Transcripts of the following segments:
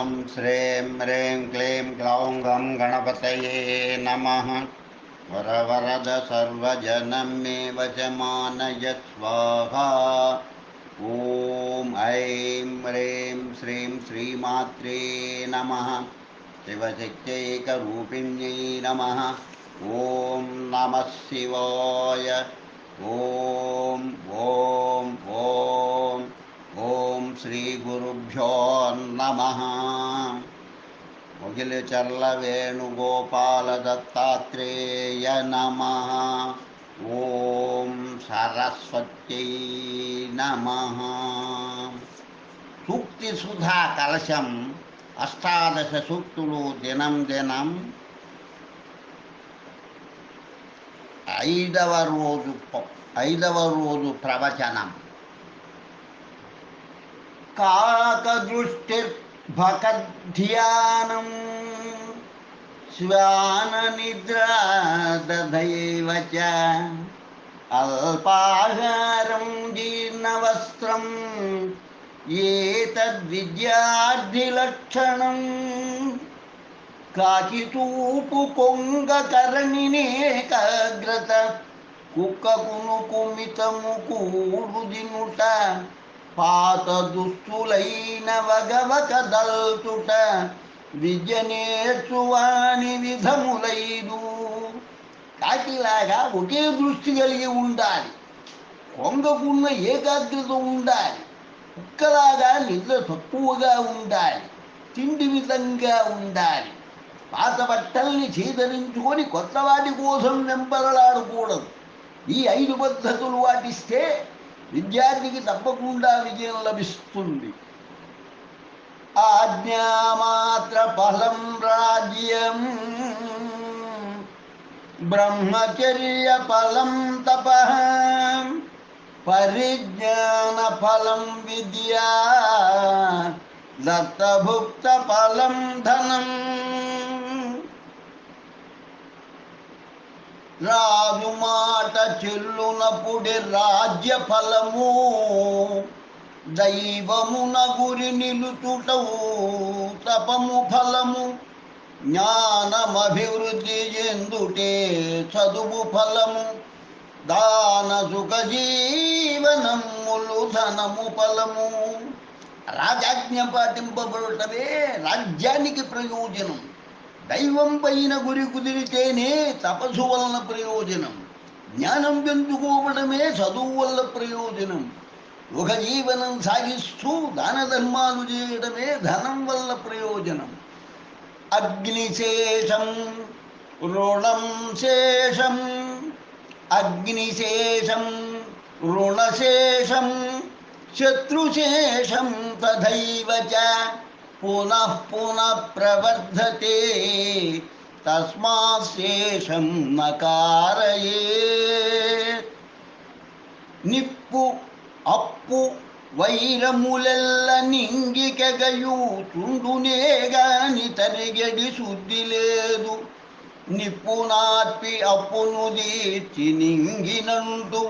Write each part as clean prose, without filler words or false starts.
ॐ श्रीं ह्रीं क्लीं ग्लौं गं गणपतये नमः। वरवरद सर्वजनं मे वशमानय स्वाहा। ॐ ऐं ह्रीं श्रीं श्रीमात्रे नमः। शिवशक्त्यैकरूपिण्यै नमः। ॐ नमः शिवाय। ॐ ॐ ॐ ॐ श्रीगुरुभ्यो नमः। मुगिलचर्ल वेणुगोपाल दत्तात्रेय नमः। ॐ सरस्वत्यै नमः। सूक्ति सुधा कलशं अष्टादश सूक्तुलु दिनं दिनं ఐదవ రోజు ప్రవచనం. కాకదృష్టిర్భకధ్యానం శ్వాన నిద్రాదధైవ చ అల్పాహారం జీర్ణవస్త్రం ఏతద్విద్యార్థిలక్షణం. కాకితూపు కొంగకరణినేకాగ్రత కుక్కకును కుమితము కూడుదినుట పాత దుస్తులైన వగవక దల్తుట విద్య నేర్చువాని విధములైదు. కాకిలాగా ఒకే దృష్టి కలిగి ఉండాలి, కొంగకున్న ఏకాగ్రత ఉండాలి, కుక్కలాగా నిద్ర తక్కువగా ఉండాలి, తిండి విధంగా ఉండాలి, పాత బట్టల్ని చీదరించుకొని కొత్త వాటి కోసం వెంపరలాడకూడదు. ఈ 5 పద్ధతులు పాటిస్తే విద్యార్థికి తప్పకుండా విజయం లభిస్తుంది. ఆజ్ఞామాత్ర ఫలం రాజ్యం, బ్రహ్మచర్య ఫలం తపః, పరిజ్ఞాన ఫలం విద్యా, దత్తభుక్త ఫలం ధనం. రాజు మాట చెల్లునపుడి రాజ్య ఫలము, దైవమున గురి నిలుచుటవు తపము ఫలము. జ్ఞానమభివృద్ధి చెందుటే చదువు ఫలము, దాన సుఖ జీవనములు ధనము ఫలము. రాజాజ్ఞ పాటింపబడటమే రాజ్యానికి ప్రయోజనం. దైవం పైన గురి కుదిరితేనే తపస్సు వలన ప్రయోజనం. జ్ఞానం పెంచుకోవడమే చదువు వల్ల ప్రయోజనం. ఒక జీవనం సాగిస్తూ దాన ధర్మాలు చేయడమే ధనం వల్ల ప్రయోజనం. అగ్నిశేషం రుణం శేషం, అగ్నిశేషం రుణశేషం, శత్రుశేషం తథైవ చ పునః పునః ప్రవర్ధతే, తస్మాత్ శేషం న కారయేత్. నిప్పు అప్పు వైరములెల్ల నింగికెగయు చుండునే గాని తరిగడి శుద్ధి లేదు. నిప్పు నార్పి అప్పును తీర్చి నింగినంటూ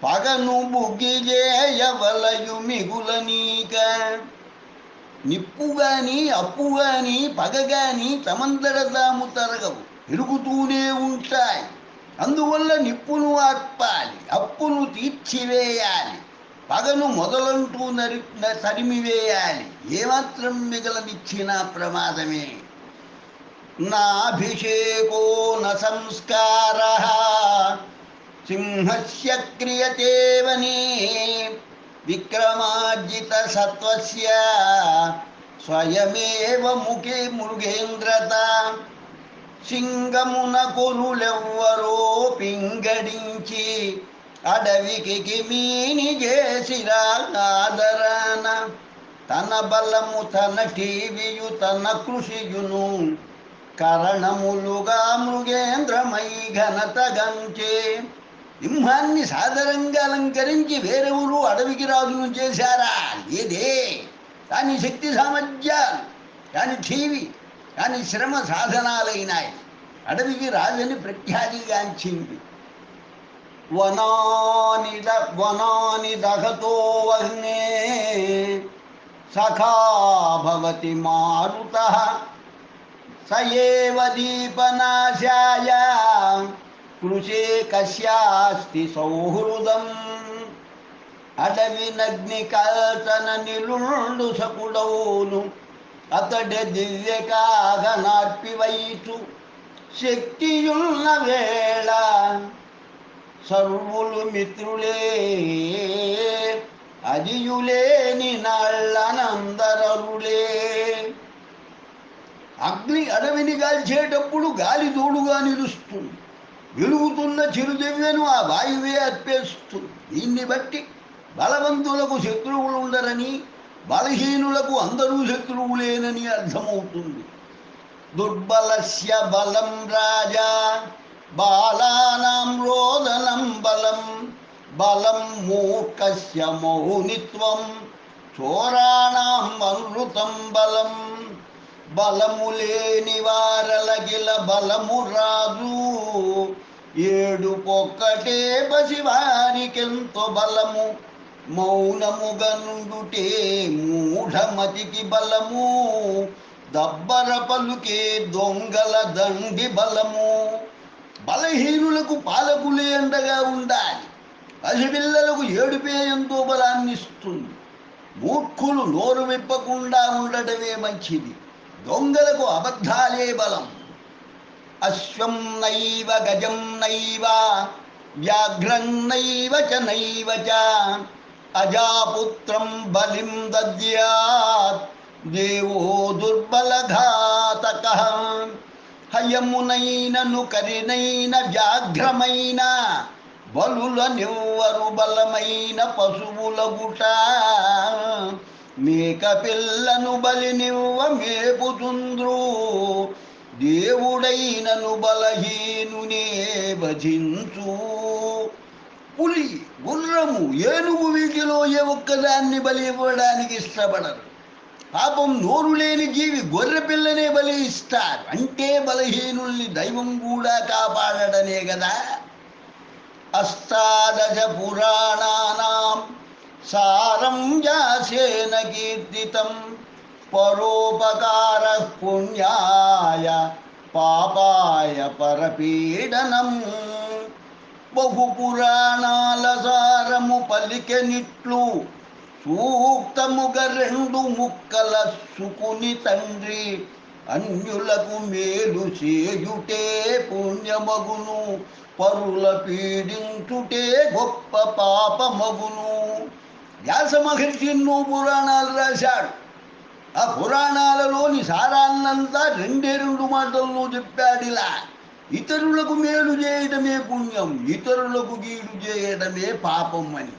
పగను బుగ్గిజేయవలయు మిగుల నీక. నిప్పు గాని అప్పు గాని పగ గాని తమంతట తాము తరగవు, పెరుగుతూనే ఉంటాయి. అందువల్ల నిప్పును ఆర్పాలి, అప్పును తీర్చివేయాలి, పగను మొదలంటూ తరిమివేయాలి. ఏమాత్రం మిగలనిచ్చినా ప్రమాదమే. నాభిషేకో న సంస్కారః సింహస్య క్రియతే వనే, విక్రమార్జిత సత్వస్య స్వయమేవ ముఖే మృగేంద్రత. సింగమున కొరులెవ్వరో పింగడించి అడవికి కిమీని చేసిరా ఆదరాన. తన బలము తన టీవియు తన కృషియును కరణములుగా మృగేంద్రమై ఘనత గంచే. సింహాన్ని సాదరంగా అలంకరించి వేరెవరు అడవికి రాజును చేశారా? లేదే. దాని శక్తి సామర్థ్యాలు, దాని ఠీవి, దాని శ్రమ సాధనాలైనాయి. అడవికి రాజని ప్రఖ్యాతిగాంచింది. వనాని దహతో వహ్నే సఖా భవతి మారుతః స ఏవ దీపనాశాయ కృషే కస్యాస్తి సౌహృదం. అడవినగ్ని కాల్చన నిలుండు సకుడౌను అతడి దివ్యకాగ నార్పివైచు శక్తియున్న వేళ సర్వులు మిత్రులే అదియులేని నాళ్ళనందరులే. అగ్ని అడవిని కాల్చేటప్పుడు గాలి తోడుగా నిలుస్తుంది. వెలుగుతున్న చిరుదివ్యను ఆ వాయువే అర్పేస్తుంది. దీన్ని బట్టి బలవంతులకు శత్రువులు ఉండరని, బలహీనులకు అందరూ శత్రువులేనని అర్థమవుతుంది. దుర్బలస్య బలం రాజా బాలానాం రోదనం బలం బలం మూర్ఖస్య మౌనిత్వం చోరాణాం అనృతం బలం. బలము లేని వారలగిల బలము రాదు, ఏడుపొక్కటే పసివారికెంతో బలము. మౌనముగా నుండుటే మూఢమతికి బలము, దబ్బర పలుకే దొంగల దండి బలము. బలహీనులకు పాలకులే అండగా ఉండాలి. పసిపిల్లలకు ఏడుపే ఎంతో బలాన్ని ఇస్తుంది. మూర్ఖులు నోరు విప్పకుండా ఉండటమే మంచిది. దొంగలకు అబద్ధాలే బలం. అశ్వం నైవ గజం నైవ వ్యాఘ్రం నైవ చ నైవ చ అజాపుత్రం బలిం దద్యాత్ దేవో దుర్బలఘాతకః. హయమునైనను కరినైన వ్యాఘ్రమైన బలుల నివ్వరు బలమైన పశువుల గుట. మేక పిల్లను బలినివ్వ మేపుతుంద్రు, దేవుడైనను బలహీనునే భజించు. పులి, గుర్రము, ఏనుగు వీటిలో ఏ ఒక్కదాన్ని బలి ఇవ్వడానికి ఇష్టపడరు. పాపం నోరు లేని జీవి గొర్రె పిల్లనే బలి ఇస్తారు. అంటే బలహీనుల్ని దైవం కూడా కాపాడడనే కదా. అష్టాదశ పురాణానాం సారం యాసేన కీర్తితం పరోపకార పుణ్యాయ పాపాయ పరపీడనం. బహు పురాణాల సారము పలికెనిట్లు సూక్తముగ రెండు ముక్కల సుకుని తండ్రి. అన్యులకు మేలు చేయుటే పుణ్యమగును, పరుల పీడించుటే గొప్ప పాపమగును. వ్యాస మహర్షి ఎన్నో పురాణాలు రాశాడు. ఆ పురాణాలలోని సారాన్నంతా రెండే రెండు మాటల్లో చెప్పాడు. ఇలా ఇతరులకు మేలు చేయడమే పుణ్యం, ఇతరులకు కీడు చేయడమే పాపం అని.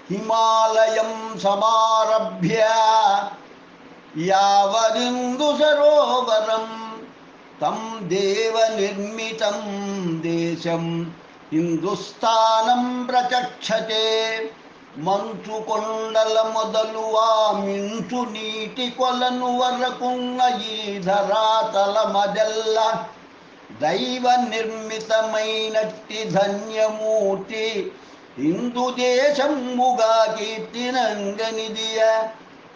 హిమాలయం సమారభ్య యావదిందు సరోవరం తం దేవ నిర్మితం దేశం హిందుస్థానం ప్రచక్షతే. మంచు కొండల మొదలు ఆ మించు నీటి కొలను వరకున్న ఈ ధరాతల మదెల్ల దైవ నిర్మితమైనట్టి ధన్యమూర్తి హిందూ దేశముగా కీర్తినంగనిదియ.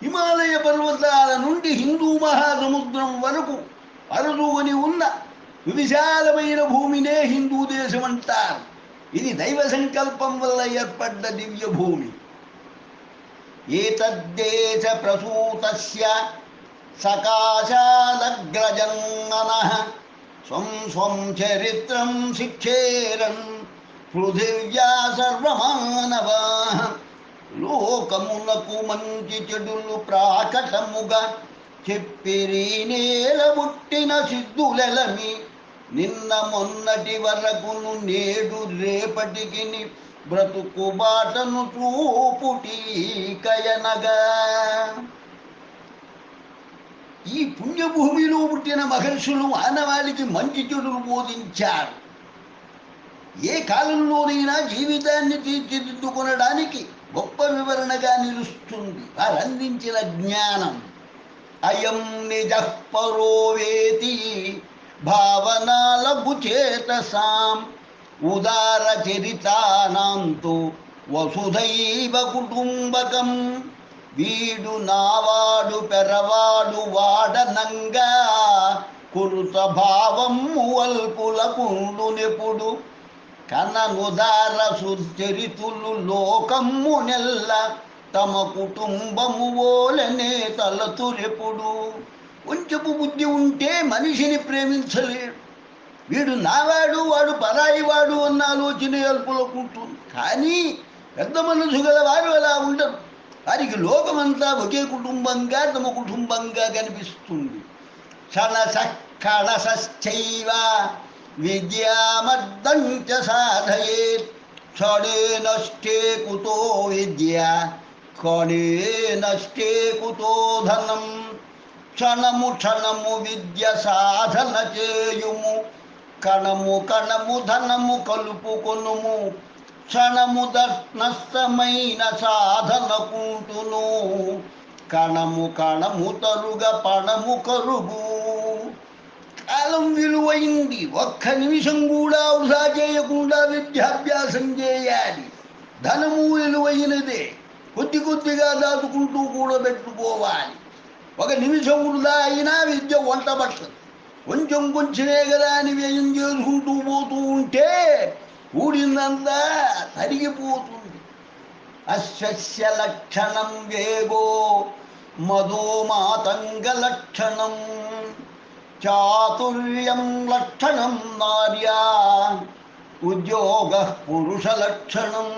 హిమాలయ పర్వతాల నుండి హిందూ మహాసముద్రం వరకు పరదువని ఉన్న విశాలమైన భూమినే హిందూ దేశం అంటారు. ఇది దైవ సంకల్పం వల్ల ఏర్పడ్డ దివ్య భూమి. ఏతద్దేశ ప్రసూతస్య సకాశాదగ్రజన్మనః స్వం స్వం చరిత్రం శిక్షేరన్ పృథివ్యా సర్వమానవాః. లోకమునకు మంచి చెడులు ప్రాకటముగా చెప్పిరి నేల పుట్టిన సిద్ధులెలమి. నిన్న మొన్నటి వరకును నేడు రేపటికి బ్రతుకు బాటను చూపుటీకయనగా. ఈ పుణ్యభూమిలో పుట్టిన మహర్షులు మానవాళికి మంచి చెడులు బోధించారు. ఏ కాలంలోనైనా జీవితాన్ని తీర్చిదిద్దుకొనడానికి గొప్ప వివరణగా నిలుస్తుంది వారు అందించిన జ్ఞానం. అయం నిజః పరో వేతి భావనాలఘు చేతసాం ఉదార చరితానాంతో వసుధైవ కుటుంబకం. వీడు నావాడు పెరవాడు వాడనంగా కురుత భావము వల్పుల కుండునెప్పుడు కననుదార సుచరితులు లోకమ్ము నెల్ల తమ కుటుంబము ఓలనే తలతురెప్పుడు. కొంచెపు బుద్ధి ఉంటే మనిషిని ప్రేమించలేడు. వీడు నావాడు వాడు పరాయివాడు అన్న ఆలోచన అల్పులకుంటుంది. కానీ పెద్ద మనసు గల వారు అలా ఉండరు. వారికి లోకమంతా ఒకే కుటుంబంగా తమ కుటుంబంగా కనిపిస్తుంది. క్షణసశ్చైవ విద్యామర్దం చ సాధయేత్ క్షణే నష్టే కుతో విద్య క్షణే నష్టే కుతో ధనం. క్షణము క్షణము విద్య సాధన చేయుము కణము కణము ధనము కలుపుకొనుము క్షణము నష్టమైన సాధన కుంటును కణము కణము తరుగ పణము కరుగు. కాలం విలువైంది. ఒక్క నిమిషం కూడా వృధా చేయకుండా విద్యాభ్యాసం చేయాలి. ధనము విలువైనదే. కొద్ది కొద్దిగా దాచుకుంటూ కూడబెట్టుకోవాలి. ఒక నిమిషం వృధా అయినా విద్య వంట పట్టదు. కొంచెం కొంచెమే కదా అని వ్యయం చేసుకుంటూ పోతూ ఉంటే కూడిందంతా తరిగిపోతుంది. అశ్వస్య లక్షణం వేగో మదో మాతంగ లక్షణం చాతుర్యం లక్షణం నార్యా ఉద్యోగ పురుష లక్షణం.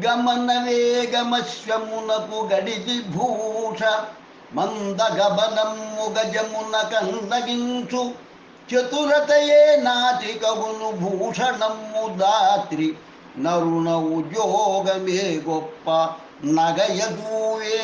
గమన వేగమశ్వమునకు గడిచి భూష మందగబనము గజమున కందగించు చతురతయే నాటికవును భూషణము దాత్రి నరుణ ఉద్యోగమే గొప్ప నగయదూవే.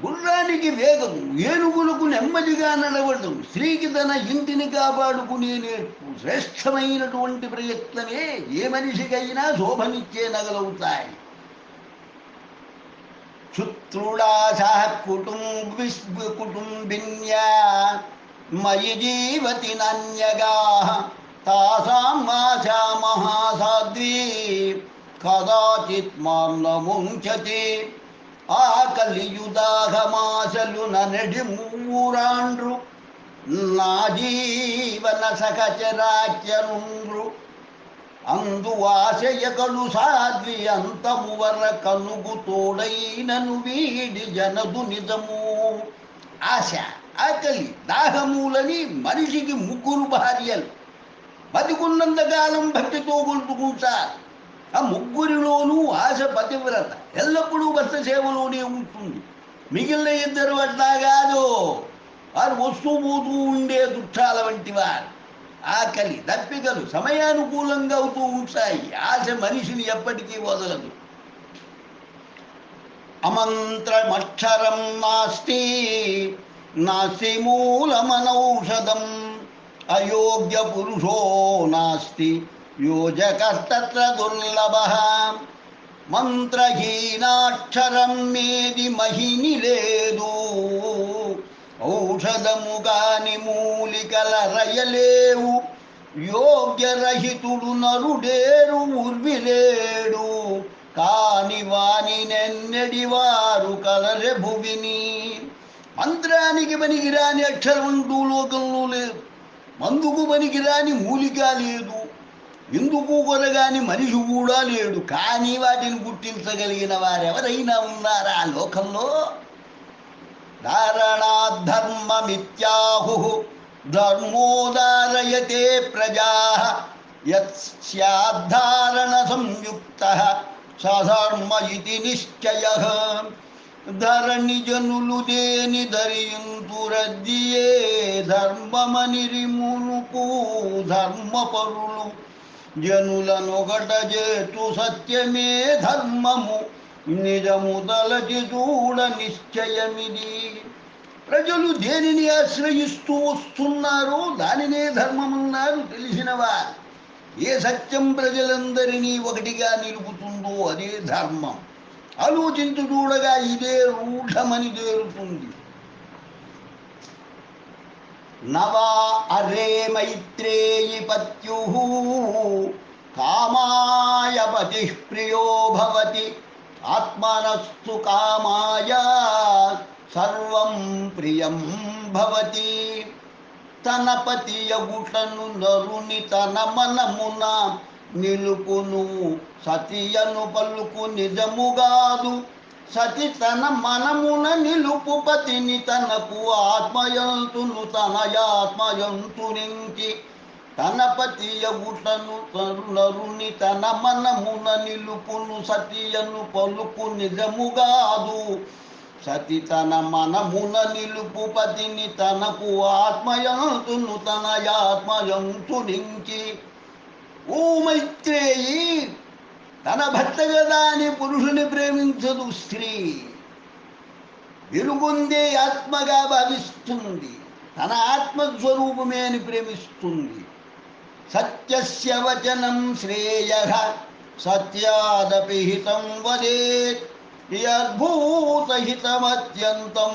గుర్రానికి వేగము, ఏనుగులకు నెమ్మదిగా నడవడం, స్త్రీకి తన ఇంటిని కాపాడుకునే నేర్పు, శ్రేష్టమైనటువంటి ప్రయత్నమే ఏ మనిషికైనా శోభనిచ్చే నగలవుతాయి. శుత్రుడా సహ కుటుంబిన్యా మయి జీవతి నాన్యగా తాసాం ఆశా మహాసాధ్వీ కదాచిత్ మాన్నముంచతి. ఆకలియుదాహమాశలు ననడి మూరాండ్రు నా జీవన సహచరాచ్యనుండ్రు అందువాశయకలు సాధ్వి అంతము వర కనుగు తోడైనను వీడి జనదు నిజము. ఆశ, ఆకలి, దాహములని మనిషికి ముగ్గురు భార్యలు. బతికున్నంతకాలం భక్తితో కొలుపుకుంటారు. ఆ ముగ్గురిలోనూ ఆశ పతివ్రత, ఎల్లప్పుడూ భర్త సేవలోనే ఉంటుంది. మిగిలిన ఇద్దరు అట్లా కాదు, వారు వస్తూ పోతూ ఉండే దుఃఖాల వంటి వారు. ఆకలి, దప్పికలు సమయానుకూలంగా అవుతూ ఉంటాయి. ఆశ మనిషిని ఎప్పటికీ వదలదు. అమంత్రమక్షరం నాస్తి నాస్తి మూలమనౌషధం అయోగ్య పురుషో నాస్తి యోజకస్తత్ర దుర్లభః. మంత్రహీనాక్షరం మేది మహిని లేదు ఔషధము కాని మూలికల రయలేవు. యోగ్యరహితుడు నరుడేరు ఉర్విలేడు కాని వాని నెన్నెడి వారు కలరె భువిని. మంత్రానికి పనికిరాని అక్షరం అంటూ లోకంలో లేదు. మందుకు పనికిరాని మూలిక లేదు. ఎందుకు కొరగాని మనిషి కూడా లేడు. కానీ వాటిని గుర్తించగలిగిన వారెవరైనా ఉన్నారా ఆ లోకంలో? ధారణాధర్మమిత్యాహు ధర్మోదారయతే ప్రజా యత్స్యాద్ధారణ సంయుక్త సధర్మ ఇతి నిశ్చయః. ధరణి జనులు దేని ధరియుంతురద్దియే ధర్మమనిరిమునుకు ధర్మపరులు జనులనొకట చేటు సత్యమే ధర్మము నిజము తలచి చూడ నిశ్చయమిది. ప్రజలు దేనిని ఆశ్రయిస్తూ వస్తున్నారో దానినే ధర్మమన్నారు తెలిసినవారు. ఏ సత్యం ప్రజలందరినీ ఒకటిగా నిలుపుతుందో అదే ధర్మం. ఆలోచించు చూడగా ఇదే రూఢమని తేలుతుంది. నవా అరే మైత్రేయి పత్యు కామాయ పతి ప్రియో భవతి ఆత్మనస్తు కామాయ సర్వం ప్రియం భవతి. తన పతియగుటను నరుని తన మనమున నిలుపును సతియను పలుకు నిజముగాదు. సతి తన మనమున నిలుపు పతిని తనకు ఆత్మయంతును తనయాత్మయంతునికి. తన పతియగుటను నరుని తన మనమున నిలుపును సతియను పలుకు నిజముగాదు. సతి తన మనమున నిలుపు పతిని తనకు ఆత్మయంతును తనయాత్మయంతునికి. ఓ మైత్రేయి, తన భర్త కదా అని పురుషుని ప్రేమించదు స్త్రీ. వెలుగొందే ఆత్మగా భావిస్తుంది, తన ఆత్మస్వరూపమే అని ప్రేమిస్తుంది. సత్యస్య వచనం శ్రేయః సత్యాదపి హితం వదేత్. యద్భూతహితమత్యంతం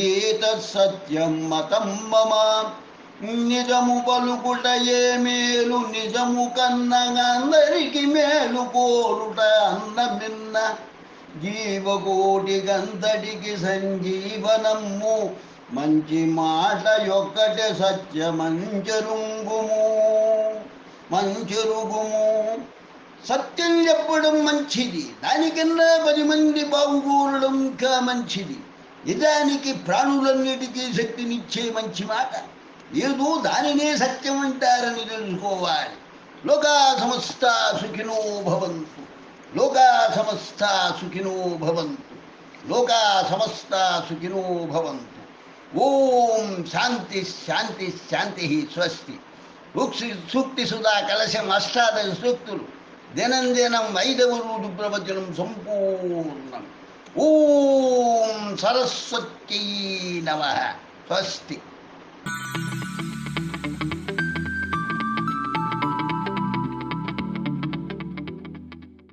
ఏతత్ సత్యం మతం మమ. నిజము పలుకుటయే మేలు నిజము కన్నా అందరికి మేలు కోరుట అన్నమిన్న. జీవకోటి గంతటికి సంజీవనము మంచి మాట యొక్కటే సత్యమంచెరుగుము మంచెరుగుము. సత్యం చెప్పడం మంచిది, దానికన్నా 10 మంది బాగుకోరడం ఇంకా మంచిది. నిజానికి ప్రాణులన్నిటికీ శక్తినిచ్చే మంచి మాట ఏదో దానినే సత్యం అంటారని తెలుసుకోవాలి. లోకా సమస్తా సుఖినో భవంతు. లోకా సమస్తా సుఖినో భవంతు. లోకా సమస్తా సుఖినో భవంతు. ఓం శాంతి శాంతి శాంతి. స్వస్తి. సూక్తి సుధా కలశం 18 సూక్తులు. దినం దినం 5వ రోజు ప్రవచనం సంపూర్ణం. ఓం సరస్వత్యై నమః. స్వస్తి.